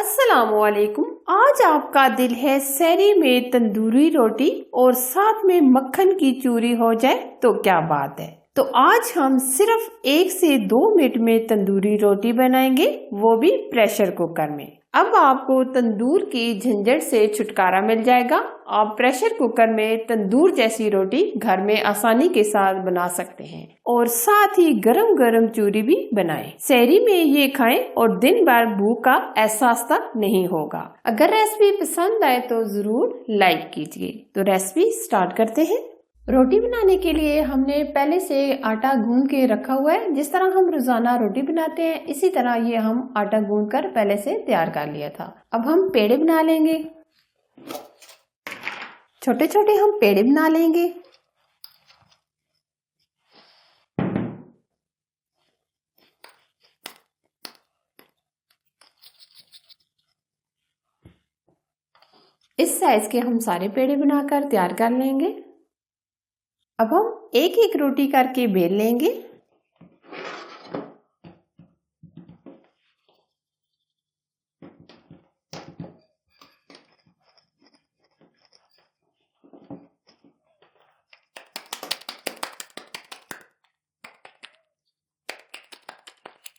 अस्सलामुअलैकुम। आज आपका दिल है सहरी में तंदूरी रोटी और साथ में मक्खन की चूरी हो जाए तो क्या बात है। तो आज हम सिर्फ 1 से 2 मिनट में तंदूरी रोटी बनाएंगे, वो भी प्रेशर कुकर में। अब आपको तंदूर की झंझट से छुटकारा मिल जाएगा। आप प्रेशर कुकर में तंदूर जैसी रोटी घर में आसानी के साथ बना सकते हैं और साथ ही गरम गरम चूरी भी बनाएं। सहरी में ये खाएं और दिन भर भूख का एहसास तक नहीं होगा। अगर रेसिपी पसंद आए तो जरूर लाइक कीजिए। तो रेसिपी स्टार्ट करते हैं। रोटी बनाने के लिए हमने पहले से आटा गूंद के रखा हुआ है। जिस तरह हम रोजाना रोटी बनाते हैं इसी तरह ये हम आटा गूंद कर पहले से तैयार कर लिया था। अब हम पेड़े बना लेंगे। छोटे छोटे हम पेड़े बना लेंगे। इस साइज के हम सारे पेड़े बनाकर तैयार कर लेंगे। अब हम एक एक रोटी करके बेल लेंगे।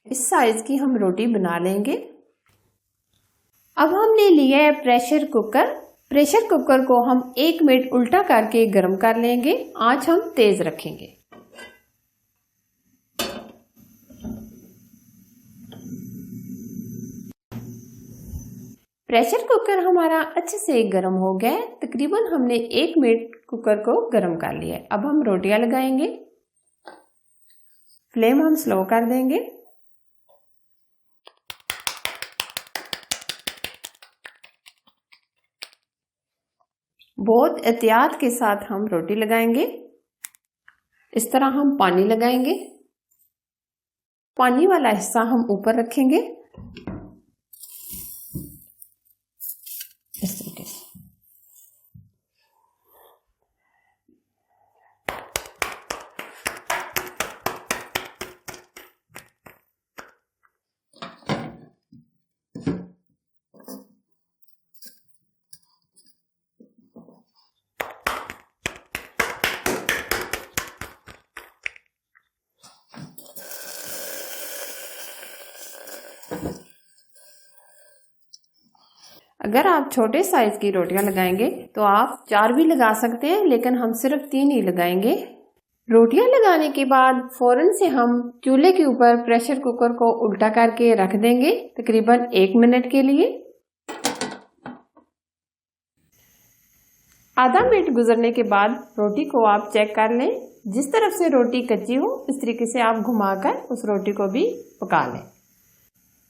इस साइज की हम रोटी बना लेंगे। अब हमने लिया है प्रेशर कुकर। प्रेशर कुकर को हम 1 मिनट उल्टा करके गर्म कर लेंगे। आंच हम तेज रखेंगे। प्रेशर कुकर हमारा अच्छे से गर्म हो गया है। तकरीबन हमने 1 मिनट कुकर को गर्म कर लिया है। अब हम रोटियां लगाएंगे। फ्लेम हम स्लो कर देंगे। बहुत एहतियात के साथ हम रोटी लगाएंगे। इस तरह हम पानी लगाएंगे। पानी वाला हिस्सा हम ऊपर रखेंगे इस तरीके से। अगर आप छोटे साइज की रोटियां लगाएंगे तो आप 4 भी लगा सकते हैं, लेकिन हम सिर्फ 3 ही लगाएंगे। रोटियां लगाने के बाद फौरन से हम चूल्हे के ऊपर प्रेशर कुकर को उल्टा करके रख देंगे तकरीबन 1 मिनट के लिए। आधा मिनट गुजरने के बाद रोटी को आप चेक कर लें। जिस तरफ से रोटी कच्ची हो इस तरीके से आप घुमाकर उस रोटी को भी पका लें।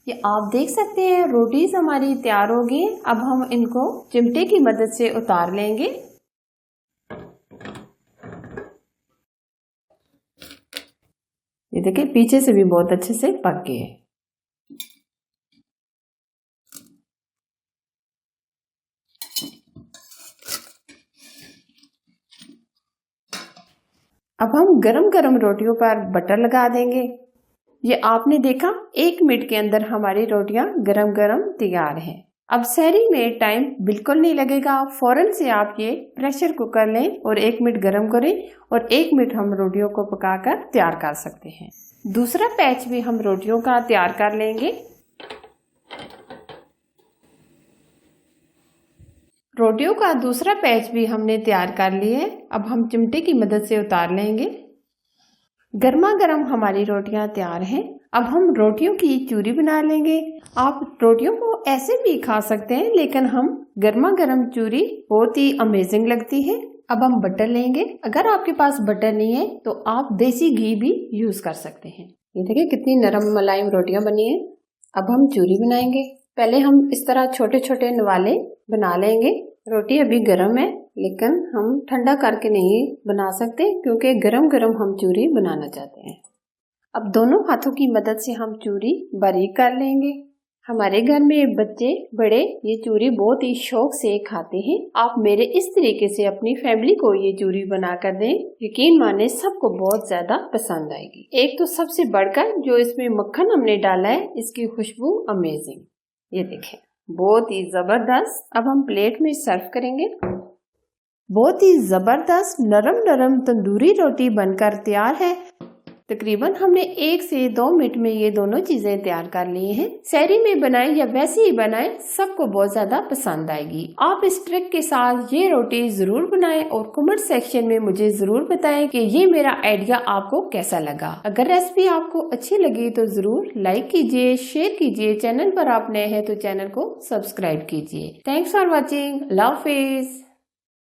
ये आप देख सकते हैं रोटीज हमारी तैयार हो गई। अब हम इनको चिमटे की मदद से उतार लेंगे। ये देखिए पीछे से भी बहुत अच्छे से पक गए हैं। अब हम गरम गरम रोटियों पर बटर लगा देंगे। ये आपने देखा 1 मिनट के अंदर हमारी रोटियां गरम गरम तैयार हैं। अब सहरी में टाइम बिल्कुल नहीं लगेगा। फौरन से आप ये प्रेशर कुकर लें और 1 मिनट गरम करें और 1 मिनट हम रोटियों को पकाकर तैयार कर सकते हैं। दूसरा बैच भी हम रोटियों का तैयार कर लेंगे। रोटियों का दूसरा बैच भी हमने तैयार कर लिया है। अब हम चिमटे की मदद से उतार लेंगे। गर्मा गर्म हमारी रोटियां तैयार हैं। अब हम रोटियों की चूरी बना लेंगे। आप रोटियों को ऐसे भी खा सकते हैं, लेकिन हम गर्मा गर्म चूरी बहुत ही अमेजिंग लगती है। अब हम बटर लेंगे। अगर आपके पास बटर नहीं है तो आप देसी घी भी यूज कर सकते हैं। ये देखिए कितनी नरम मुलायम रोटियां बनी है। अब हम चूरी बनाएंगे। पहले हम इस तरह छोटे छोटे नवाले बना लेंगे। रोटी अभी गर्म है, लेकिन हम ठंडा करके नहीं बना सकते क्योंकि गरम गरम हम चूरी बनाना चाहते हैं। अब दोनों हाथों की मदद से हम चूरी बारीक कर लेंगे। हमारे घर में बच्चे बड़े ये चूरी बहुत ही शौक से खाते हैं। आप मेरे इस तरीके से अपनी फैमिली को ये चूरी बना कर दें, यकीन माने सबको बहुत ज्यादा पसंद आएगी। एक तो सबसे बढ़कर जो इसमें मक्खन हमने डाला है, इसकी खुशबू अमेजिंग। ये देखें। बहुत ही जबरदस्त। अब हम प्लेट में सर्व करेंगे। बहुत ही जबरदस्त नरम नरम तंदूरी रोटी बनकर तैयार है। तकरीबन हमने 1 से 2 मिनट में ये दोनों चीजें तैयार कर ली हैं। सहरी में बनाएं या वैसे ही बनाएं, सबको बहुत ज्यादा पसंद आएगी। आप इस ट्रिक के साथ ये रोटी जरूर बनाएं और कमेंट सेक्शन में मुझे जरूर बताएं कि ये मेरा आइडिया आपको कैसा लगा। अगर रेसिपी आपको अच्छी लगी तो जरूर लाइक कीजिए, शेयर कीजिए। चैनल पर आप नए हैं तो चैनल को सब्सक्राइब कीजिए। Thanks for watching. Allah Hafiz.